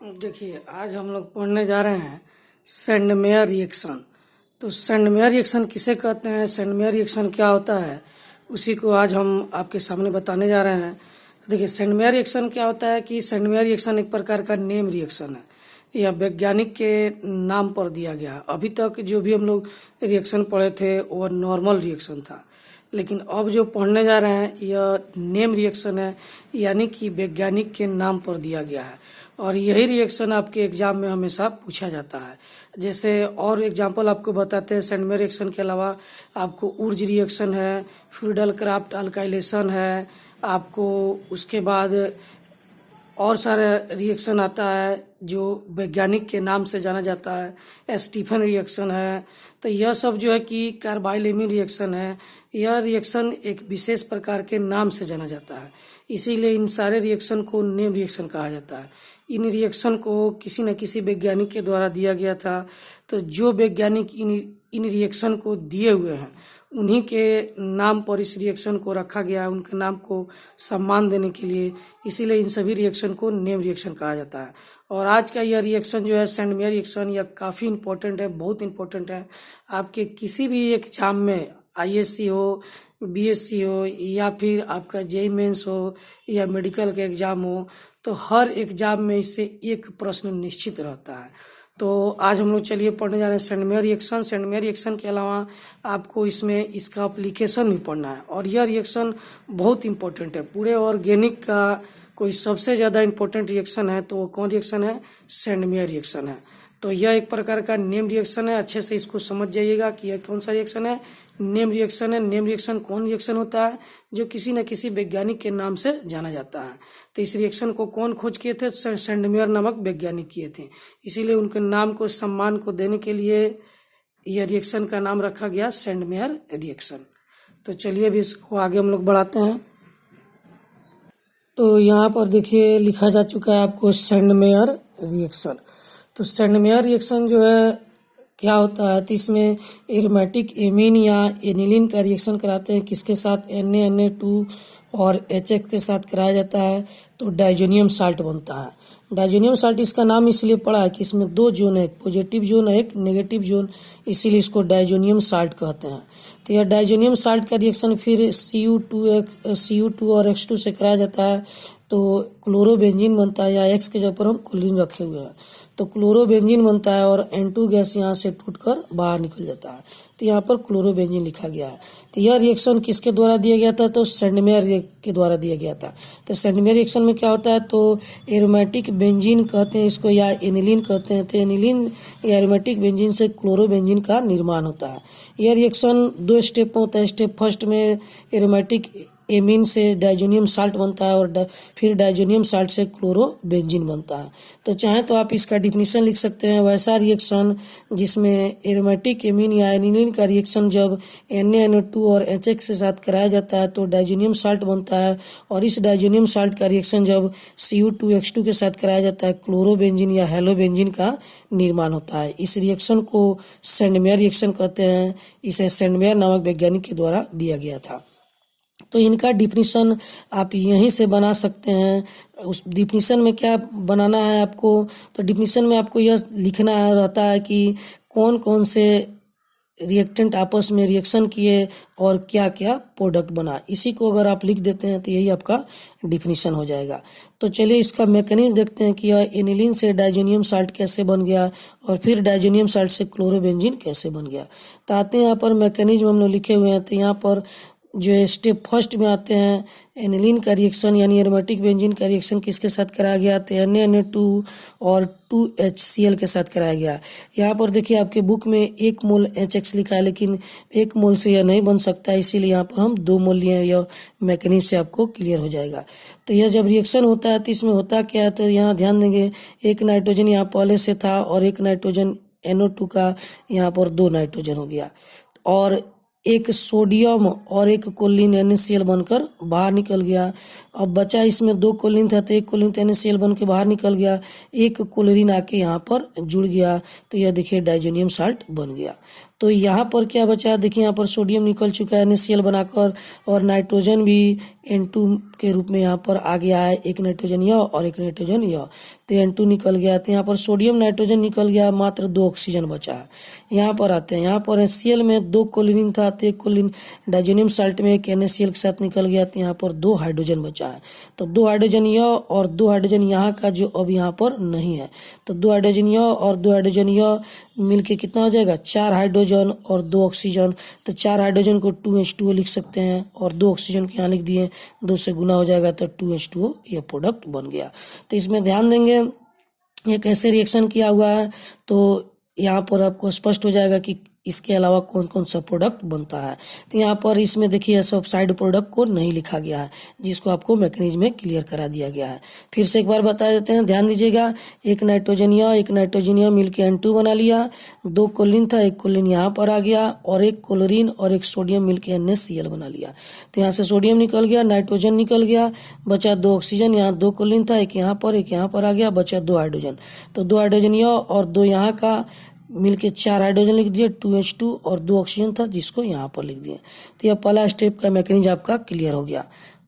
देखिए, आज हम लोग पढ़ने जा रहे हैं सेंडमेयर रिएक्शन। तो सेंडमेयर रिएक्शन किसे कहते हैं, सेंडमेयर रिएक्शन क्या होता है, उसी को आज हम आपके सामने बताने जा रहे हैं। तो देखिए, सेंडमेयर रिएक्शन क्या होता है कि सेंडमेयर रिएक्शन एक प्रकार का नेम रिएक्शन है। यह वैज्ञानिक के नाम पर दिया गया है। अभी तक जो भी हम लोग रिएक्शन पढ़े थे वो नॉर्मल रिएक्शन था, लेकिन अब जो पढ़ने जा रहे हैं यह नेम रिएक्शन है, यानी कि वैज्ञानिक के नाम पर दिया गया है। और यही रिएक्शन आपके एग्जाम में हमेशा पूछा जाता है। जैसे और एग्जांपल आपको बताते हैं, सेंडमेयर रिएक्शन के अलावा आपको उर्ज रिएक्शन है, फ्रीडल क्राफ्ट अल्काइलेशन है, आपको उसके बाद और सारे रिएक्शन आता है जो वैज्ञानिक के नाम से जाना जाता है। स्टीफन रिएक्शन है। तो यह सब जो है कि कार्बाइलेमिन रिएक्शन है। यह रिएक्शन एक विशेष प्रकार के नाम से जाना जाता है, इसीलिए इन सारे रिएक्शन को नेम रिएक्शन कहा जाता है। इन रिएक्शन को किसी न किसी वैज्ञानिक के द्वारा दिया गया था। तो जो वैज्ञानिक इन रिएक्शन को दिए हुए हैं उन्हीं के नाम पर इस रिएक्शन को रखा गया है, उनके नाम को सम्मान देने के लिए। इसीलिए इन सभी रिएक्शन को नेम रिएक्शन कहा जाता है। और आज का यह रिएक्शन जो है सेंडमेयर रिएक्शन, यह काफ़ी इंपॉर्टेंट है, बहुत इंपॉर्टेंट है। आपके किसी भी एग्जाम में आईएससी हो, बीएससी हो, या फिर आपका जेईई मेंस हो, या मेडिकल का एग्जाम हो, तो हर एग्जाम में इससे एक प्रश्न निश्चित रहता है। तो आज हम लोग चलिए पढ़ने जा रहे हैं सेंडमेयर रिएक्शन। सेंडमेयर रिएक्शन के अलावा आपको इसमें इसका एप्लीकेशन भी पढ़ना है, और यह रिएक्शन बहुत इंपॉर्टेंट है। पूरे ऑर्गेनिक का कोई सबसे ज़्यादा इंपॉर्टेंट रिएक्शन है तो वो कौन रिएक्शन है, सेंडमेयर रिएक्शन है। तो यह एक प्रकार का नेम रिएक्शन है। अच्छे से इसको समझ जाइएगा कि यह कौन सा रिएक्शन है, नेम रिएक्शन है। नेम रिएक्शन कौन रिएक्शन होता है, जो किसी न किसी वैज्ञानिक के नाम से जाना जाता है। तो इस रिएक्शन को कौन खोज किए थे, सेंडमेयर नामक वैज्ञानिक किए थे। इसीलिए उनके नाम को सम्मान को देने के लिए यह रिएक्शन का नाम रखा गया सेंडमेयर रिएक्शन। तो चलिए अभी इसको आगे हम लोग बढ़ाते हैं। तो यहाँ पर देखिए लिखा जा चुका है आपको सेंडमेयर रिएक्शन। तो सेंडमेयर रिएक्शन जो है क्या होता है, तो इसमें एरोमेटिक एमीन या एनिलीन का रिएक्शन कराते हैं। किसके साथ, Na2 और HX के साथ कराया जाता है, तो डाइजोनियम साल्ट बनता है। डाइजोनियम साल्ट इसका नाम इसलिए पड़ा है कि इसमें दो जोन है, एक पॉजिटिव जोन है, एक नेगेटिव जोन, इसीलिए इसको डाइजोनियम साल्ट कहते हैं। तो यह डाइजोनियम साल्ट का रिएक्शन फिर Cu2 और X2 से कराया जाता है, तो क्लोरोबेंजीन बनता है। या X के जगह पर हम क्लोरीन रखे हुए हैं, तो क्लोरोबेंजीन बनता है और N2 गैस यहाँ से टूटकर बाहर निकल जाता है, तो यहाँ पर क्लोरोबेंजीन लिखा गया है। तो यह रिएक्शन किसके द्वारा दिया गया था, तो सेंडमेयर के द्वारा दिया गया था। तो सेंडमेयर रिएक्शन में क्या होता है, तो एरोमेटिक बेंजीन कहते हैं इसको, या एनिलीन कहते हैं। तो एनिलीन या एरोमेटिक बेंजीन से क्लोरोबेंजीन का निर्माण होता है। यह रिएक्शन दो स्टेप में होता है। स्टेप फर्स्ट में एरोमेटिक एमीन से डाइजोनियम साल्ट बनता है, और फिर डाइजोनियम साल्ट से क्लोरोबेंजीन बनता है। तो चाहे तो आप इसका डिफिनीशन लिख सकते हैं। वैसा रिएक्शन जिसमें एरोमेटिक एमीन या एनिलीन का रिएक्शन जब Na2 और HX के साथ कराया जाता है तो डाइजोनियम साल्ट बनता है, और इस डाइजोनियम साल्ट का रिएक्शन जब Cu2X2 के साथ कराया जाता है क्लोरोबेंजीन या हेलोबेंजीन का निर्माण होता है। इस रिएक्शन को सेंडमेयर रिएक्शन कहते हैं। इसे सेंडमेयर नामक वैज्ञानिक के द्वारा दिया गया था। तो इनका डिफिनीशन आप यहीं से बना सकते हैं। उस डिफिनीशन में क्या बनाना है आपको, तो डिफिनीशन में आपको यह लिखना रहता है कि कौन कौन से रिएक्टेंट आपस में रिएक्शन किए और क्या क्या प्रोडक्ट बना। इसी को अगर आप लिख देते हैं तो यही आपका डिफिनीशन हो जाएगा। तो चलिए इसका मैकेनिज्म देखते हैं कि यह एनिलीन से डाइजोनियम साल्ट कैसे बन गया, और फिर डाइजोनियम साल्ट से क्लोरोबेंजीन कैसे बन गया। तो आते हैं यहाँ पर मैकेनिज्म हम लोग लिखे हुए हैं। तो यहाँ पर जो स्टेप फर्स्ट में आते हैं, एनिलीन का रिएक्शन यानी एरोमेटिक बेंजीन का रिएक्शन किसके साथ कराया गया, तो Na2 और 2HCl के साथ कराया गया। यहाँ पर देखिए आपके बुक में 1 मोल HX लिखा है, लेकिन 1 मोल से यह नहीं बन सकता, इसीलिए यहाँ पर हम 2 मोल लिए हैं। यह मैकेनिज्म से आपको क्लियर हो जाएगा। तो यह जब रिएक्शन होता है तो इसमें होता क्या है, तो यहाँ ध्यान देंगे, एक नाइट्रोजन यहाँ पहले से था और एक नाइट्रोजन NO2 का यहाँ पर 2 नाइट्रोजन हो गया, और एक सोडियम और एक कोलिन NaCl बनकर बाहर निकल गया। अब बचा इसमें 2 कोलिन था, तो एक कोलिन NaCl बन के बाहर निकल गया, एक क्लोरीन आके यहाँ पर जुड़ गया, तो यह देखिए डाइजोनियम साल्ट बन गया। तो यहाँ पर क्या बचा, देखिए यहाँ पर सोडियम निकल चुका है NaCl बनाकर, और नाइट्रोजन भी N2 के रूप में यहाँ पर आ गया है, एक नाइट्रोजन यह और एक नाइट्रोजन यह, तो N2 निकल गया। तो यहाँ पर सोडियम नाइट्रोजन निकल गया, मात्र 2 ऑक्सीजन बचा है। यहाँ पर आते हैं, यहाँ पर HCl में 2 क्लोरीन था, तो एक क्लोरीन डाइजेनियम साल्ट में एक NaCl के साथ निकल गया, तो यहाँ पर 2 हाइड्रोजन बचा है। तो 2 हाइड्रोजन यह और 2 हाइड्रोजन यहाँ का जो अब यहाँ पर नहीं है, तो 2 हाइड्रोजन यह और 2 हाइड्रोजन यह मिलके कितना हो जाएगा, 4 हाइड्रोजन और 2 ऑक्सीजन। तो 4 हाइड्रोजन को 2H2O लिख सकते हैं, और 2 ऑक्सीजन को यहाँ लिख दिए, 2 से गुना हो जाएगा तो 2H2O यह प्रोडक्ट बन गया। तो इसमें ध्यान देंगे ये कैसे रिएक्शन किया हुआ है, तो यहाँ पर आपको स्पष्ट हो जाएगा कि इसके अलावा कौन कौन सा प्रोडक्ट बनता है। तो यहाँ पर इसमें देखिए सब साइड प्रोडक्ट को नहीं लिखा गया है, जिसको आपको मैकेनिज्म में क्लियर करा दिया गया है। फिर से एक बार बता देते हैं, ध्यान दीजिएगा, एक नाइट्रोजन यह मिलकर N2 बना लिया, 2 क्लोरीन था, एक क्लोरीन यहाँ पर आ गया, और एक क्लोरीन और एक सोडियम मिलकर NaCl बना लिया। तो यहाँ से सोडियम निकल गया, नाइट्रोजन निकल गया, बचा 2 ऑक्सीजन, यहाँ 2 क्लोरीन था, एक यहाँ पर आ गया, बचा 2 हाइड्रोजन। तो 2 हाइड्रोजन यह और 2 यहाँ का मिलके 4 हाइड्रोजन लिख दिए, 2H2 और 2 ऑक्सीजन था, जिसको यहाँ पर लिख दिए। तो यह पहला स्टेप का मैकेनिज्म आपका क्लियर हो गया।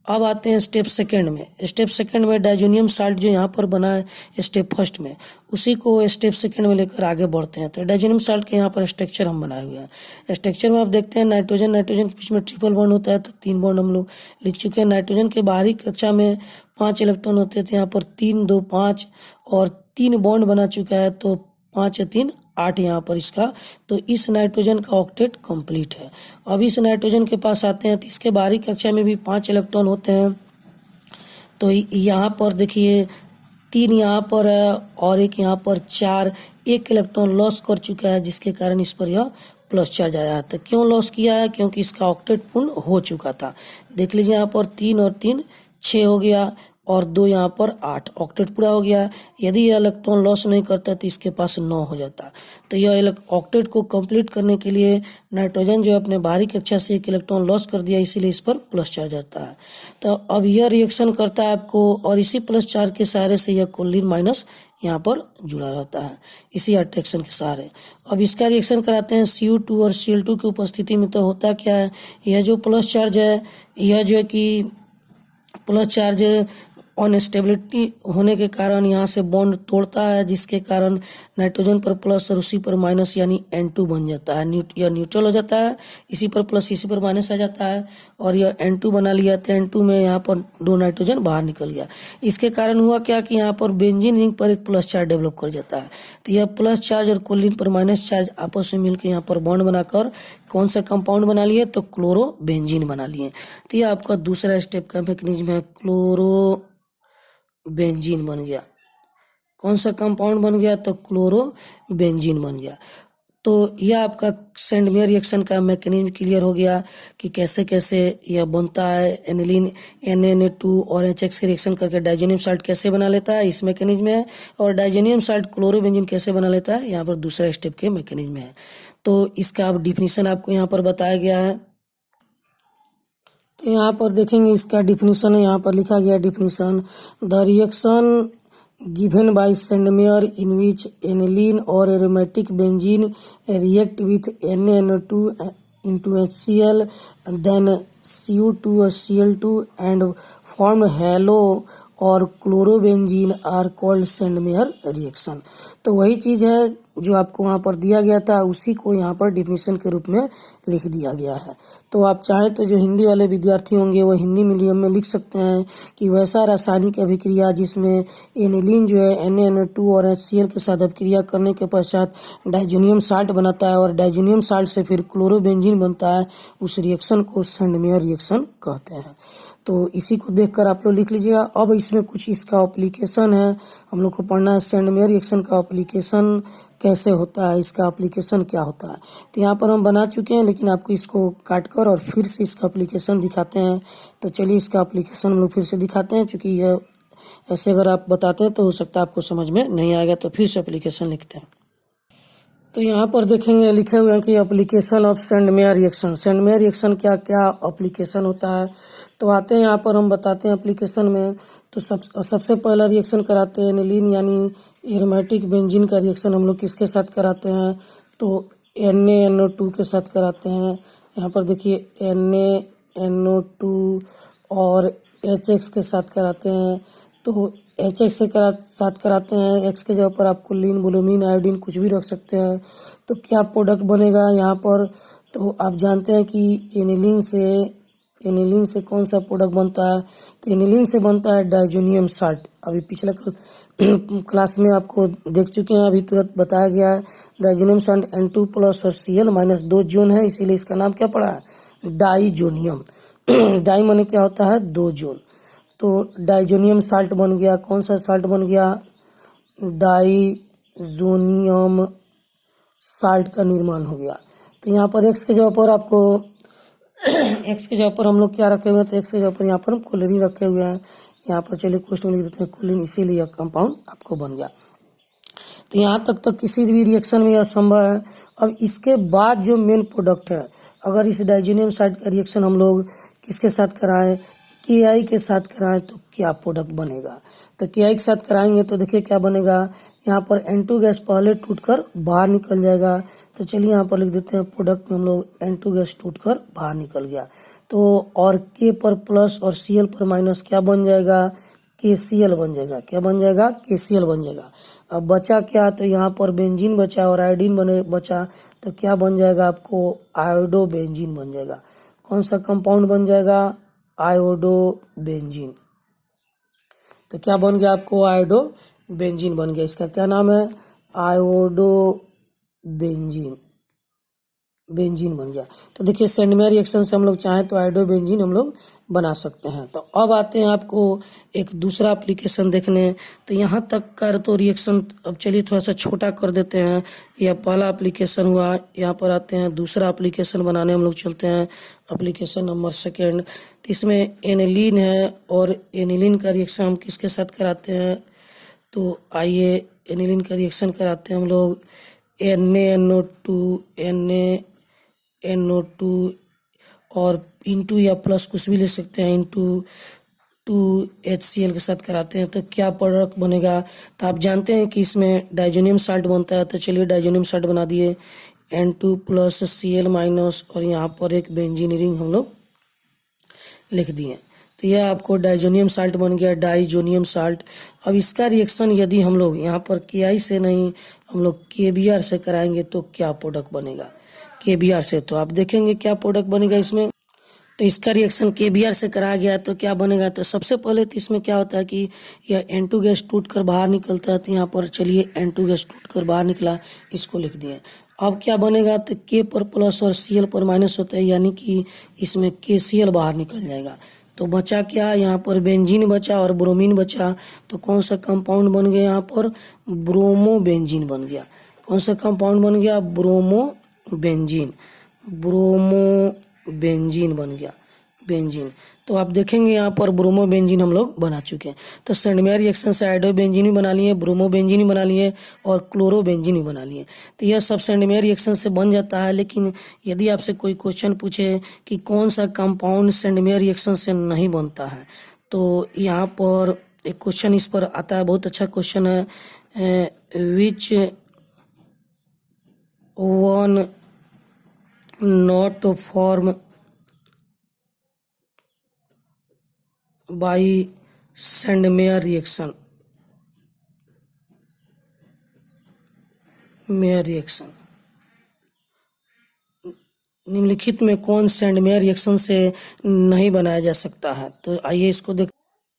अब आते हैं स्टेप सेकंड में। स्टेप सेकंड में डाइजेनियम साल्ट जो यहाँ पर बना है स्टेप फर्स्ट में, उसी को स्टेप सेकंड में लेकर आगे बढ़ते हैं। तो डाइजेनियम साल्ट के यहाँ पर स्ट्रक्चर हम बनाए हुए हैं। स्ट्रक्चर में आप देखते हैं नाइट्रोजन के बीच में ट्रिपल बॉन्ड होता है, तो 3 बॉन्ड हम लोग लिख चुके हैं। नाइट्रोजन के बाहरी कक्षा में 5 इलेक्ट्रॉन होते थे, यहाँ पर 3 2 5 और 3 बॉन्ड बना चुका है, तो 5 या 3 8 यहाँ पर इसका। तो इस नाइट्रोजन का ऑक्टेट कंप्लीट है। अब इस नाइट्रोजन के पास आते हैं, तो इसके बाहरी कक्षा में भी 5 इलेक्ट्रॉन होते हैं। तो यहाँ पर देखिए 3 यहाँ पर है और एक यहाँ पर 4, एक इलेक्ट्रॉन लॉस कर चुका है, जिसके कारण इस पर यह प्लस चार्ज आया है। तो क्यों लॉस किया है, क्योंकि इसका ऑक्टेट पूर्ण हो चुका था। देख लीजिए यहाँ पर 3 और 3 6 हो गया, और 2 यहाँ पर 8, ऑक्टेट पूरा हो गया। यदि यह इलेक्ट्रॉन लॉस नहीं करता तो इसके पास 9 हो जाता। तो यह ऑक्टेट को कंप्लीट करने के लिए नाइट्रोजन जो अपने बाहरी कक्षा से एक इलेक्ट्रॉन लॉस कर दिया, इसीलिए इस पर प्लस चार्ज आता है। तो अब यह रिएक्शन करता है आपको, और इसी प्लस चार्ज के सहारे से यह क्लोरीन माइनस यहाँ पर जुड़ा रहता है, इसी अट्रैक्शन के सहारे। अब इसका रिएक्शन कराते हैं Cu2 और Cl2 की उपस्थिति में। तो होता क्या है, यह जो प्लस चार्ज है, यह जो है कि प्लस चार्ज अनस्टेबिलिटी होने के कारण यहाँ से बॉन्ड तोड़ता है, जिसके कारण नाइट्रोजन पर प्लस और उसी पर माइनस यानी N2 बन जाता है। यह न्यूट्रल हो जाता है, इसी पर प्लस इसी पर माइनस आ जाता है, और यह N2 बना लिया। तो N2 में यहाँ पर 2 नाइट्रोजन बाहर निकल गया। इसके कारण हुआ क्या कि यहाँ पर बेंजीन रिंग पर एक प्लस चार्ज डेवलप कर जाता है। तो यह प्लस चार्ज और क्लोरीन पर माइनस चार्ज आपस में मिलकर यहाँ पर बॉन्ड बनाकर कौन सा कंपाउंड बना लिए, तो क्लोरोबेंजीन बना लिए। तो यह आपका दूसरा स्टेप का मैकेनिज्म है, क्लोरोबेंजीन बन गया। कौन सा कंपाउंड बन गया, तो क्लोरोबेंजीन बन गया। तो यह आपका सेंडमेयर रिएक्शन का मैकेनिज्म क्लियर हो गया कि कैसे कैसे यह बनता है। एनिलीन Na2 और HX से रिएक्शन करके डाइजेनियम साल्ट कैसे बना लेता है, इस मैकेनिज्म में है। और डाइजेनियम साल्ट क्लोरोबेंजीन कैसे बना लेता है, यहाँ पर दूसरा स्टेप के मैकेनिज्म में है। तो इसका अब डिफिनीशन आपको यहाँ पर बताया गया है। तो यहाँ पर देखेंगे इसका डिफिनीशन है, यहाँ पर लिखा गया definition, the reaction given by Sandmeyer in which aniline or aromatic benzene react with NaNO2 into HCl, then Cu2 or Cl2 and form halo और chlorobenzene are called Sandmeyer reaction. तो वही चीज़ है जो आपको वहाँ पर दिया गया था, उसी को यहाँ पर डिफिनीशन के रूप में लिख दिया गया है। तो आप चाहें तो जो हिंदी वाले विद्यार्थी होंगे वो हिंदी मीडियम में लिख सकते हैं कि वैसा रासायनिक अभिक्रिया जिसमें एनिलीन जो है NaNO2 और HCl के साथ अभिक्रिया करने के पश्चात डाइजेनियम साल्ट बनाता है, और डाइजेनियम साल्ट से फिर क्लोरोबेंजीन बनता है, उस रिएक्शन को सैंडमेयर रिएक्शन कहते हैं। तो इसी को देखकर आप लोग लिख लीजिएगा। अब इसमें कुछ इसका एप्लीकेशन है, हम लोग को पढ़ना है सैंडमेयर रिएक्शन का एप्लीकेशन कैसे होता है, इसका एप्लीकेशन क्या होता है। तो यहाँ पर हम बना चुके हैं, लेकिन आपको इसको काटकर और फिर से इसका एप्लीकेशन दिखाते हैं। तो चलिए इसका एप्लीकेशन हम लोग फिर से दिखाते हैं, चूँकि यह ऐसे अगर आप बताते हैं तो हो सकता है आपको समझ में नहीं आएगा, तो फिर से एप्लीकेशन लिखते हैं। तो यहाँ पर देखेंगे लिखे हुए हैं कि application of Sandmeyer reaction. Sandmeyer reaction क्या क्या एप्लीकेशन होता है। तो आते हैं यहाँ पर हम बताते हैं एप्लीकेशन में। तो सबसे पहला रिएक्शन कराते हैं एनिलीन यानी एरोमेटिक बेंजीन का रिएक्शन हम लोग किसके साथ कराते हैं, तो NaNO2 के साथ कराते हैं। यहाँ पर देखिए NaNO2 और HX के साथ कराते हैं। तो HX से साथ कराते हैं, X के जगह पर आप कुलीन, ब्रोमीन, आयोडीन कुछ भी रख सकते हैं। तो क्या प्रोडक्ट बनेगा यहाँ पर, तो आप जानते हैं कि एनिलीन से कौन सा प्रोडक्ट बनता है, तो एनिलीन से बनता है डाइजोनियम साल्ट। अभी पिछले क्लास में आपको देख चुके हैं, अभी तुरंत बताया गया है। डाइजोनियम साल्ट N2 प्लस और Cl- 2 जोन है, इसीलिए इसका नाम क्या पड़ा है, डाइजोनियम। डाई माने क्या होता है, 2 जोन। तो डाइजोनियम साल्ट बन गया। कौन सा साल्ट बन गया, डाइजोनियम साल्ट का निर्माण हो गया। तो यहाँ पर एक्स के जगह पर आपको एक्स के जगह पर हम लोग क्या रखे हुए हैं, तो एक्स के जगह पर यहाँ पर हम क्लोरीन रखे हुए हैं। यहाँ पर चलिए क्वेश्चन में लिख देते हैं क्लोरीन, इसीलिए यह कंपाउंड आपको बन गया। तो यहाँ तक तो किसी भी रिएक्शन में यह संभव है। अब इसके बाद जो मेन प्रोडक्ट है, अगर इस डाइजोनियम साल्ट का रिएक्शन हम लोग किसके साथ कराएं, KI के साथ कराएं, तो क्या प्रोडक्ट बनेगा। तो KI के साथ कराएंगे तो देखिए क्या बनेगा, यहाँ पर N2 गैस पहले टूटकर बाहर निकल जाएगा। तो चलिए यहाँ पर लिख देते हैं प्रोडक्ट में हम लोग N2 गैस टूटकर बाहर निकल गया। तो और K पर प्लस और Cl पर माइनस क्या बन जाएगा, KCl बन जाएगा। क्या बन जाएगा, KCl बन जाएगा। अब बचा क्या, तो यहाँ पर बेंजीन बचा और आयोडीन बचा, तो क्या बन जाएगा आपको, आयोडो बेंजीन बन जाएगा। कौन सा कंपाउंड बन जाएगा, आयोडो बेंजीन। तो क्या बन गया आपको, आयोडो बेंजीन बन गया। इसका क्या नाम है, आयोडो बेंजीन बन गया। तो देखिए सेंडमेयर रिएक्शन से हम लोग चाहें तो आयोडो बेंजीन हम लोग बना सकते हैं। तो अब आते हैं आपको एक दूसरा एप्लीकेशन देखने। तो यहाँ तक का तो रिएक्शन अब चलिए थोड़ा सा छोटा कर देते हैं। यह पहला एप्लीकेशन हुआ। यहाँ पर आते हैं दूसरा एप्लीकेशन बनाने हम लोग चलते हैं, एप्लीकेशन नंबर 2। तो इसमें एनिलीन है और एनिलीन का रिएक्शन हम किसके साथ कराते हैं, तो आइए एनिलीन का रिएक्शन कराते हैं हम लोग NaNO2 और इंटू या प्लस कुछ भी ले सकते हैं, इंटू 2HCl के साथ कराते हैं। तो क्या प्रोडक्ट बनेगा, तो आप जानते हैं कि इसमें डाइजोनियम साल्ट बनता है। तो चलिए डाइजोनियम साल्ट बना दिए, N2 प्लस Cl- और यहाँ पर एक बेंजीन रिंग हम लोग लिख दिए। तो यह आपको डाइजोनियम साल्ट बन गया, डाइजोनियम साल्ट। अब इसका रिएक्शन यदि हम लोग यहाँ पर KI से नहीं, हम लोग KBr से कराएंगे तो क्या प्रोडक्ट बनेगा, KBr से। तो आप देखेंगे क्या प्रोडक्ट बनेगा इसमें। तो इसका रिएक्शन KBr से कराया गया तो क्या बनेगा, तो सबसे पहले तो इसमें क्या होता है कि यह N2 गैस टूटकर बाहर निकलता है। तो यहाँ पर चलिए N2 गैस टूटकर बाहर निकला, इसको लिख दिए। अब क्या बनेगा, तो K पर प्लस और Cl पर माइनस होता है, यानी कि इसमें KCl बाहर निकल जाएगा। तो बचा क्या, यहाँ पर बेंजीन बचा और ब्रोमीन बचा। तो कौन सा कंपाउंड बन गया, यहाँ पर ब्रोमो बेंजीन बन गया। कौन सा कंपाउंड बन गया, ब्रोमो बेंजीन बन गया, बेंजीन। तो आप देखेंगे यहाँ पर ब्रोमो बेंजीन हम लोग बना चुके हैं। तो सेंडमेयर रिएक्शन से आयोडो बेंजीन भी बना लिए, ब्रोमो बेंजीन भी बना लिए और क्लोरो बेंजीन भी बना लिए। तो यह सब सेंडमेयर रिएक्शन से बन जाता है। लेकिन यदि आपसे कोई क्वेश्चन पूछे कि कौन सा कंपाउंड सेंडमेयर रिएक्शन से नहीं बनता है, तो यहाँ पर एक क्वेश्चन इस पर आता है, बहुत अच्छा क्वेश्चन है। Which one not form by Sandmeyer reaction, निम्नलिखित में कौन सेंडमेयर रिएक्शन से नहीं बनाया जा सकता है। तो आइए इसको देख।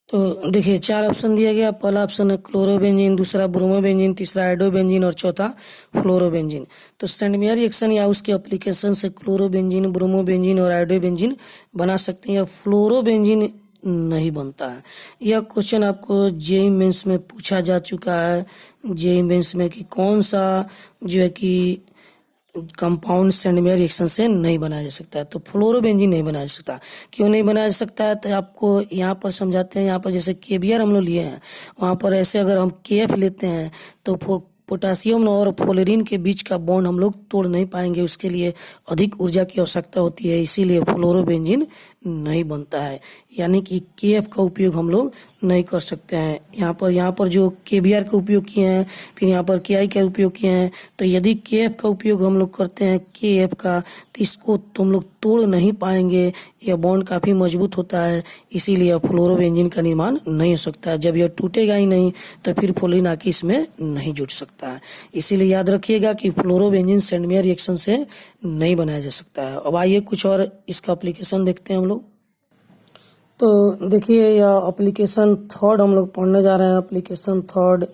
तो देखिए 4 ऑप्शन दिया गया। पहला ऑप्शन है क्लोरोबेंजीन, दूसरा ब्रोमोबेंजीन, तीसरा आयोडोबेंजीन और चौथा फ्लोरोबेंजीन। तो सेंडमेयर रिएक्शन या उसके एप्लीकेशन से क्लोरोबेंजीन, ब्रोमोबेंजीन और आयोडोबेंजीन बना सकते हैं, या फ्लोरोबेंजीन नहीं बनता है। यह क्वेश्चन आपको जेईई मेंस में पूछा जा चुका है, जेईई मेंस में, कि कौन सा जो है कि कंपाउंड सेंडमेयर रिएक्शन से नहीं बनाया जा सकता है। तो फ्लोरोबेंजीन नहीं बनाया जा सकता। क्यों नहीं बनाया जा सकता है, तो आपको यहाँ पर समझाते हैं। यहाँ पर जैसे KBr हम लोग लिए हैं, वहाँ पर ऐसे अगर हम KF लेते हैं तो पोटासियम और फ्लोरीन के बीच का बॉन्ड हम लोग तोड़ नहीं पाएंगे, उसके लिए अधिक ऊर्जा की आवश्यकता होती है, इसीलिए फ्लोरोबेंजीन नहीं बनता है। यानी कि KF का उपयोग हम लोग नहीं कर सकते हैं। यहाँ पर जो KBr का उपयोग किए हैं, फिर यहाँ पर KI का उपयोग किए हैं, तो यदि KF का उपयोग हम लोग करते हैं KF का, तो इसको तुम लोग तोड़ नहीं पाएंगे, यह बॉन्ड काफ़ी मजबूत होता है, इसीलिए फ्लोरोबेंजीन का निर्माण नहीं हो सकता है। जब यह टूटेगा ही नहीं तो फिर फ्लोरीन आके इसमें नहीं जुड़ सकता है। इसीलिए याद रखिएगा कि फ्लोरोबेंजीन सेंडमेयर रिएक्शन से नहीं बनाया जा सकता है। अब आइए कुछ और इसका एप्लीकेशन देखते हैं हम लोग। तो देखिए यह एप्लीकेशन थर्ड हम लोग पढ़ने जा रहे हैं। Application third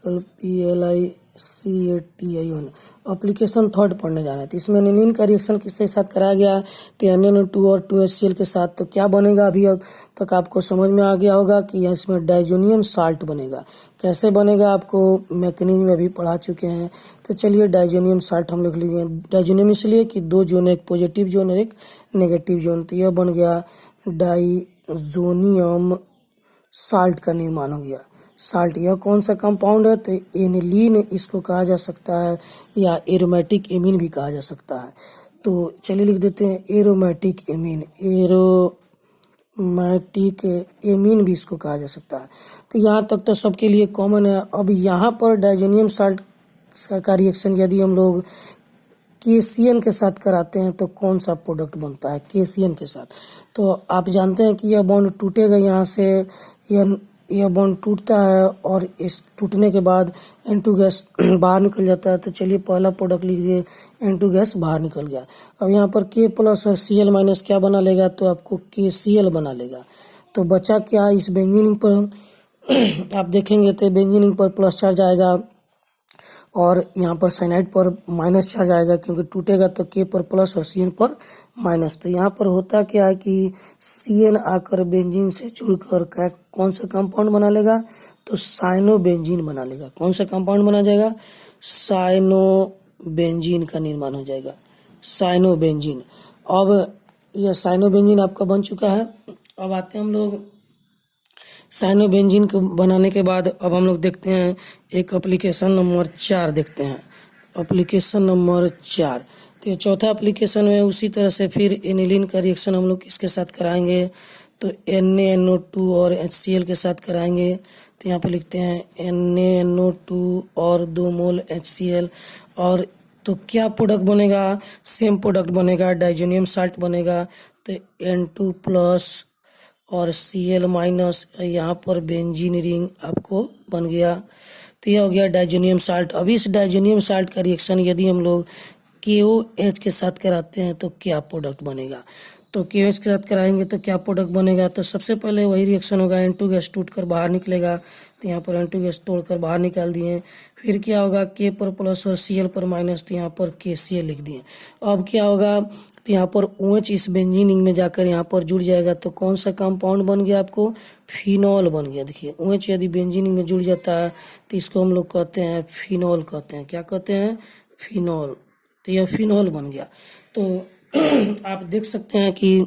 PLICATI1 application third पढ़ने जा रहे हैं। तो इसमें एनिलीन का रिएक्शन किसके साथ कराया गया है, तो NaNO2 और 2HCl के साथ। तो क्या बनेगा, अभी अब तक आपको समझ में आ गया होगा कि इसमें डाइजोनियम साल्ट बनेगा। कैसे बनेगा आपको मैकेनिज्म में भी पढ़ा चुके हैं। तो चलिए डाइजोनियम साल्ट हम लिख लीजिए। डाइजोनियम इसलिए कि दो जोन, एक पॉजिटिव जोन और एक नेगेटिव जोन। तो यह बन गया डाइजोनियम साल्ट का निर्माण हो गया। साल्ट यह कौन सा कंपाउंड है, तो एनिलीन इसको कहा जा सकता है, या एरोमेटिक एमीन भी कहा जा सकता है। तो चलिए लिख देते हैं एरोमेटिक एमीन। एरोमेटिक एमीन भी इसको कहा जा सकता है। तो यहाँ तक तो सबके लिए कॉमन है। अब यहाँ पर डाइजोनियम साल्ट का रिएक्शन यदि हम लोग KCN के साथ कराते हैं तो कौन सा प्रोडक्ट बनता है KCN के साथ। तो आप जानते हैं कि यह बॉन्ड टूटेगा, यहाँ से यह बॉन्ड टूटता है और इस टूटने के बाद N2 गैस बाहर निकल जाता है। तो चलिए पहला प्रोडक्ट लीजिए, N2 गैस बाहर निकल गया। अब यहाँ पर K प्लस और Cl माइनस क्या बना लेगा, तो आपको KCl बना लेगा। तो बचा क्या, इस बेंजीन पर आप देखेंगे तो बेंजीन पर प्लस चार्ज आएगा और यहाँ पर साइनाइड पर माइनस चार्ज आएगा, क्योंकि टूटेगा तो K पर प्लस और CN पर माइनस। तो यहाँ पर होता क्या है कि CN आकर बेंजीन से जुड़कर क्या कौन सा कंपाउंड बना लेगा, तो साइनोबेंजीन बना लेगा। कौन सा कंपाउंड बना जाएगा, साइनोबेंजीन का निर्माण हो जाएगा, साइनोबेंजीन। अब यह साइनोबेंजीन आपका बन चुका है। अब आते हैं हम लोग साइनोबेंजीन को बनाने के बाद अब हम लोग देखते हैं एक एप्लीकेशन नंबर 4 देखते हैं। एप्लीकेशन नंबर 4, तो ये चौथा एप्लीकेशन है। उसी तरह से फिर एनिलीन का रिएक्शन हम लोग इसके साथ कराएंगे, तो NaNO2 और HCl के साथ कराएंगे। तो यहाँ पे लिखते हैं NaNO2 और 2 मोल HCl। और तो क्या प्रोडक्ट बनेगा, सेम प्रोडक्ट बनेगा, डाइजोनियम साल्ट बनेगा। तो N2 प्लस और Cl माइनस, यहाँ पर बेंजीन रिंग आपको बन गया। तो यह हो गया डाइजोनियम साल्ट। अब इस डाइजोनियम साल्ट का रिएक्शन यदि हम लोग KOH के साथ कराते हैं तो क्या प्रोडक्ट बनेगा, तो KOH के साथ कराएंगे तो क्या प्रोडक्ट बनेगा, तो सबसे पहले वही रिएक्शन होगा, N2 गैस टूटकर बाहर निकलेगा। तो यहाँ पर N2 गैस तोड़कर बाहर निकाल दिए। फिर क्या होगा, K पर प्लस और Cl पर माइनस, तो यहाँ पर KCl लिख दिए। अब क्या होगा, तो यहाँ पर OH इस बेंजीन रिंग में जाकर यहाँ पर जुड़ जाएगा। तो कौन सा कंपाउंड बन गया आपको, फिनॉल बन गया। देखिए OH यदि बेंजीन रिंग में जुड़ जाता है तो इसको हम लोग कहते हैं फिनॉल कहते हैं। क्या कहते हैं, फिनॉल। तो यह फिनॉल बन गया। तो आप देख सकते हैं कि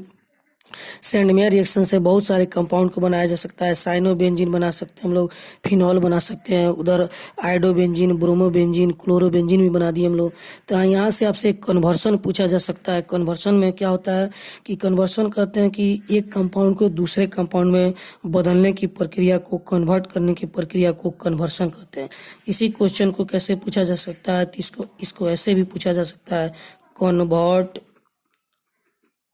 सेंडमेयर रिएक्शन से बहुत सारे कंपाउंड को बनाया जा सकता है। साइनोबेंजीन बना सकते हैं हम लोग, फिनॉल बना सकते हैं, उधर आयोडोबेंजीन, ब्रोमोबेंजीन, क्लोरोबेंजीन भी बना दिए हम लोग। तो यहाँ से आपसे एक कन्वर्सन पूछा जा सकता है। कन्वर्सन में क्या होता है कि कन्वर्सन कहते हैं कि एक कंपाउंड को दूसरे कंपाउंड में बदलने की प्रक्रिया को, कन्वर्ट करने की प्रक्रिया को कन्वर्सन कहते हैं। इसी क्वेश्चन को कैसे पूछा जा सकता है, तो इसको ऐसे भी पूछा जा सकता है,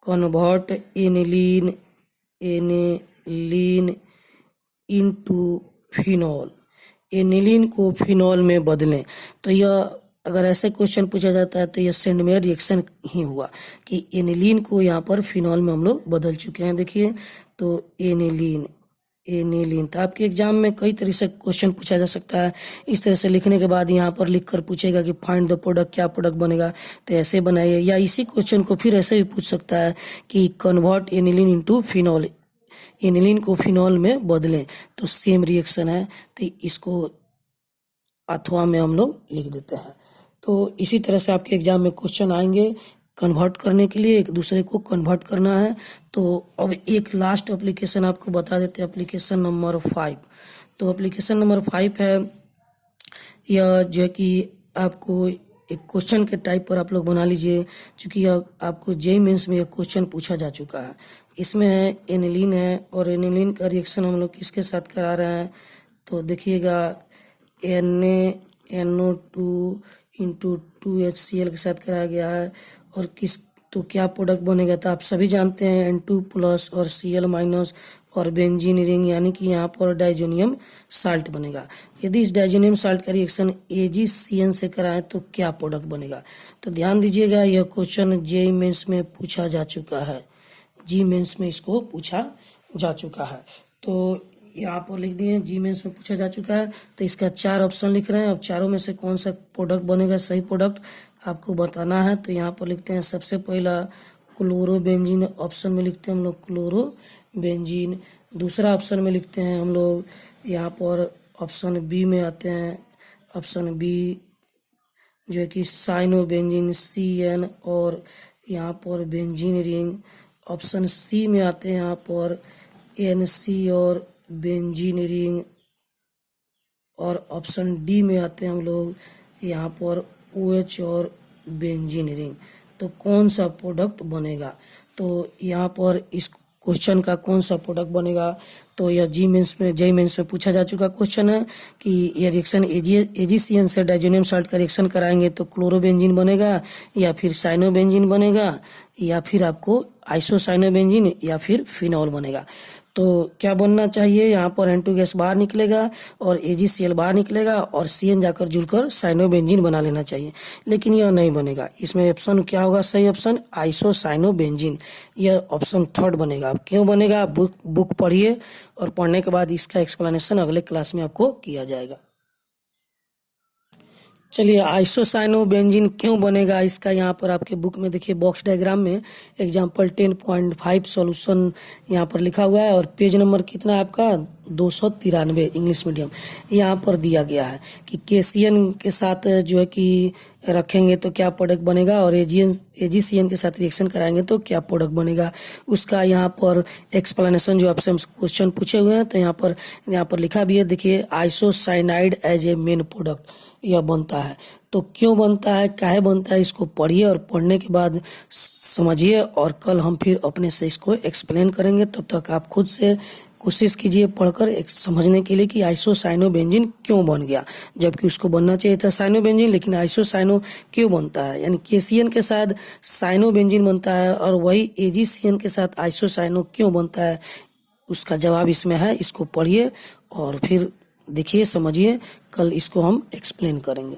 convert aniline into phenol, aniline को फिनॉल में बदलें। तो यह अगर ऐसे क्वेश्चन पूछा जाता है तो यह सेंडमेयर रिएक्शन ही हुआ कि एनिलीन को यहाँ पर फिनॉल में हम लोग बदल चुके हैं। देखिए तो एनिलीन। तो आपके एग्जाम में कई तरह से क्वेश्चन पूछा जा सकता है। इस तरह से लिखने के बाद यहाँ पर लिखकर पूछेगा कि फाइंड द प्रोडक्ट, क्या प्रोडक्ट बनेगा, तो ऐसे बनाइए। या इसी क्वेश्चन को फिर ऐसे भी पूछ सकता है कि convert aniline into phenol, aniline को फिनॉल में बदलें। तो सेम रिएक्शन है, तो इसको अथवा में हम लोग लिख देते हैं। तो इसी तरह से आपके एग्जाम में क्वेश्चन आएंगे कन्वर्ट करने के लिए, एक दूसरे को कन्वर्ट करना है। तो अब एक लास्ट एप्लीकेशन आपको बता देते हैं, एप्लीकेशन नंबर 5। तो एप्लीकेशन नंबर 5 है यह जो है कि आपको एक क्वेश्चन के टाइप पर आप लोग बना लीजिए, क्योंकि यह आपको जेईई मेंस में यह क्वेश्चन पूछा जा चुका है। इसमें है एनिलीन है, और एनिलीन का रिएक्शन हम लोग किसके साथ करा रहे हैं, तो देखिएगा NaNO2 इंटू 2HCl के साथ कराया गया है। और किस तो क्या प्रोडक्ट बनेगा, तो आप सभी जानते हैं N2 प्लस और Cl माइनस और बेंजीन रिंग, यानी कि यहाँ पर डाइजोनियम साल्ट बनेगा। यदि इस डाइजोनियम साल्ट का रिएक्शन AgCN से कराएं तो क्या प्रोडक्ट बनेगा। तो ध्यान दीजिएगा, यह क्वेश्चन जेईई मेंस में पूछा जा चुका है, जी मेंस में इसको पूछा जा चुका है। तो यहाँ पर लिख दिए जी मेंस में पूछा जा चुका है, तो इसका 4 ऑप्शन लिख रहे हैं। अब चारों में से कौन सा प्रोडक्ट बनेगा, सही प्रोडक्ट आपको बताना है। तो यहाँ पर लिखते हैं सबसे पहला क्लोरोबेंजीन, ऑप्शन में लिखते हैं हम लोग क्लोरोबेंजीन। दूसरा ऑप्शन में लिखते हैं हम लोग, यहाँ पर ऑप्शन बी में आते हैं, ऑप्शन बी जो है कि साइनोबेंजीन CN, और यहाँ पर बेंजीन रिंग। ऑप्शन सी में आते हैं यहाँ पर NC और बेंजीन रिंग। और ऑप्शन डी में आते हैं हम लोग यहाँ पर OH और बेंजीन रिंग। तो कौन सा प्रोडक्ट बनेगा, तो यहाँ पर इस क्वेश्चन का कौन सा प्रोडक्ट बनेगा, तो यह जेईई मेंस में पूछा जा चुका क्वेश्चन है कि यह रिएक्शन AgCN से डाइजोनियम साल्ट का रिएक्शन कराएंगे तो क्लोरोबेंजीन बनेगा, या फिर साइनोबेंजीन बनेगा, या फिर आपको आइसोसाइनोबेंजीन, या फिर फिनॉल बनेगा। तो क्या बनना चाहिए, यहाँ पर N2 गैस बाहर निकलेगा और AgCl बाहर निकलेगा और CN जाकर जुड़कर साइनोबेंजीन बना लेना चाहिए, लेकिन यह नहीं बनेगा। इसमें ऑप्शन क्या होगा, सही ऑप्शन आइसोसाइनोबेंजीन, यह ऑप्शन थर्ड बनेगा। अब क्यों बनेगा, बुक पढ़िए, और पढ़ने के बाद इसका एक्सप्लेनेशन अगले क्लास में आपको किया जाएगा। चलिए, आइसोसाइनोबेंजीन क्यों बनेगा, इसका यहाँ पर आपके बुक में देखिए बॉक्स डायग्राम में एग्जाम्पल 10.5 सॉल्यूशन यहाँ पर लिखा हुआ है, और पेज नंबर कितना है आपका 293 इंग्लिश मीडियम। यहाँ पर दिया गया है कि KCN के साथ जो है कि रखेंगे तो क्या प्रोडक्ट बनेगा, और AgCN के साथ रिएक्शन कराएंगे तो क्या प्रोडक्ट बनेगा। उसका यहाँ पर एक्सप्लेनेशन जो आपसे क्वेश्चन पूछे हुए हैं, तो यहाँ पर लिखा भी है, देखिए isocyanide as a main product यह बनता है। तो क्यों बनता है, काहे बनता है, इसको पढ़िए, और पढ़ने के बाद समझिए, और कल हम फिर अपने से इसको एक्सप्लेन करेंगे। तब तक आप खुद से कोशिश कीजिए पढ़कर एक समझने के लिए कि आइसोसाइनोबेंजीन क्यों बन गया, जबकि उसको बनना चाहिए था साइनोबेंजीन, लेकिन आइसोसाइनो क्यों बनता है, यानी KCN के साथ साइनोबेंजीन बनता है, और वही AgCN के साथ आइसोसाइनो क्यों बनता है, उसका जवाब इसमें है। इसको पढ़िए और फिर देखिए, समझिए, कल इसको हम एक्सप्लेन करेंगे।